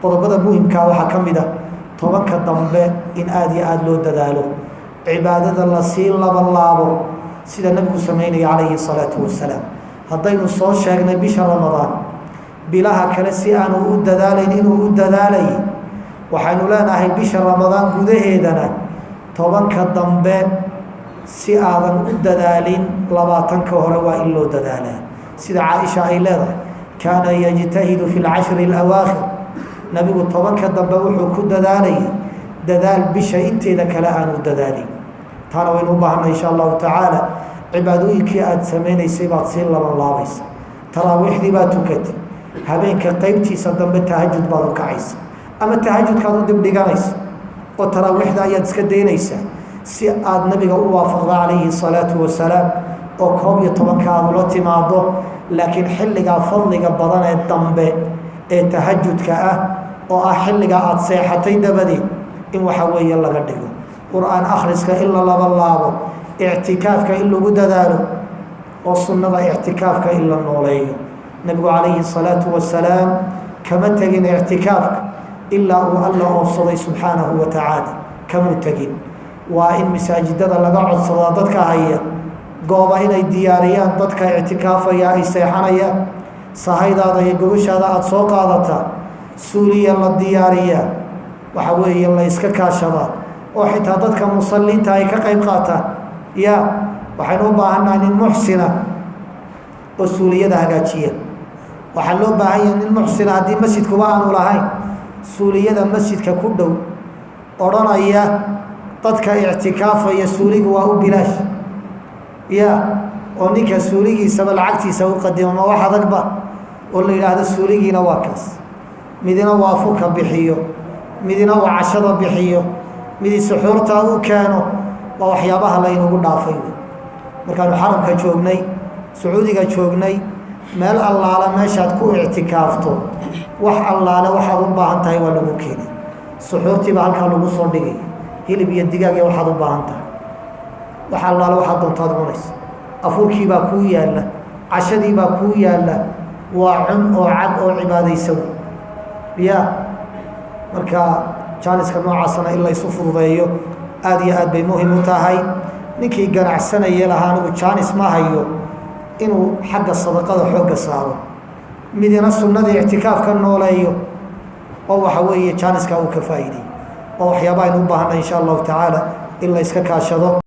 qodobada muhiimka waxaa ka mid ah tobanka dambe in aad iyo aada loo dadaalo cibaadada la sii labanlaabo sida nabigu sameynaya calayhi salaatu wasalaam. haddaynu soo sheegnay bisha ramadaan bilaha kale si aanu u dadaalayn inuu u dadaalay, waxaynu leenahay bisha ramadaan gudaheedana tobanka dambe si aadan u dadaalin 20 hore waa in loo dadaalaa. sida caaisha ay leedahay kaana yajtahidu fi lcashri alawaakhir, nabigu tobanka dambe wuxuu ku dadaalayay dadaal bisha inteeda kale aanu dadaalin. taana waynu u baahanay insha allahu tacaala. cibaadooyinkii aada samaynaysay baad sii labanlaabaysa. taraawiixdii baad tukatay, habeenka qeybtiisa dambe tahajud baad u kacaysa ama tahajudkaad u dibdhiganaysa oo taraawiixda ayaad iska daynaysaa si aada nabiga u waafaqda calayhi salaatu wasalaam oo 11 aad ula timaado. laakiin xilligaa fadliga badan ee dambe ee tahajudka ah oo ah xilligaa aada seexatay dabadeed in waxa weeye laga dhigo qur-aan akhriska in la labanlaabo, ictikaafka in lagu dadaalo oo sunnada ictikaafka in la nooleeyo. nabigu calayhi salaatu wasalaam kama tegin ictikaafka ilaa uu alla oofsaday subxaanahu wa tacaala, kamuu tegin. waa in masaajidada laga codsadaa dadka haya gooba inay diyaariyaan dadka ictikaafaya ay seexanayaan, sahaydaada iyo gobashaada aada soo qaadataa, suuliya la diyaariyaa, waxa weeye la iska kaashadaa oo xitaa dadka musalliinta ay ka qayb qaataan. ya waxaynu u baahannahay nin muxsina oo suuliyada hagaajiya. waxaa loo baahan yahay nin muxsina haddii masjidkuba aanu lahayn suuliyada masjidka ku dhow odhanaya dadka ictikaafaya suuligu waa u bilaash, ya oo ninka suuligiisaba lacagtiisa u qadimo ma wax adagba oo la yidhaahdo suuligiina waa kaas, midina waa furka bixiyo, midina waa cashada bixiyo, midi suxuurta u keeno. waa waxyaabaha laynagu dhaafay. markaanu xaramka joognay, sacuudiga joognay, meel allaale meeshaad ku ictikaafto wax allaale waxaad u baahan tahay waa lagu keenay. suxuurtiiba halkaa lagu soo dhigay, hilib iyo digaag iyo waxaad u baahan tahay, wax allaale waxaad doontaad cunaysa. afurkiibaa kuu yaalla, cashadiibaa kuu yaalla, waa cun oo cad oo cibaadaysa. ya marka jaaniska noocaasana in laysu fududeeyo aada iyo aad bay muhim u tahay. ninkii ganacsanaya lahaa anigu jaanis ma hayo inuu xagga sadaqada xoogga saaro, midina sunnadii ictikaafka nooleeyo oo waxa weeye jaaniska uu ka faa'iiday. oo waxyaaba aynu u baahanay insha allahu tacaala in la iska kaashado.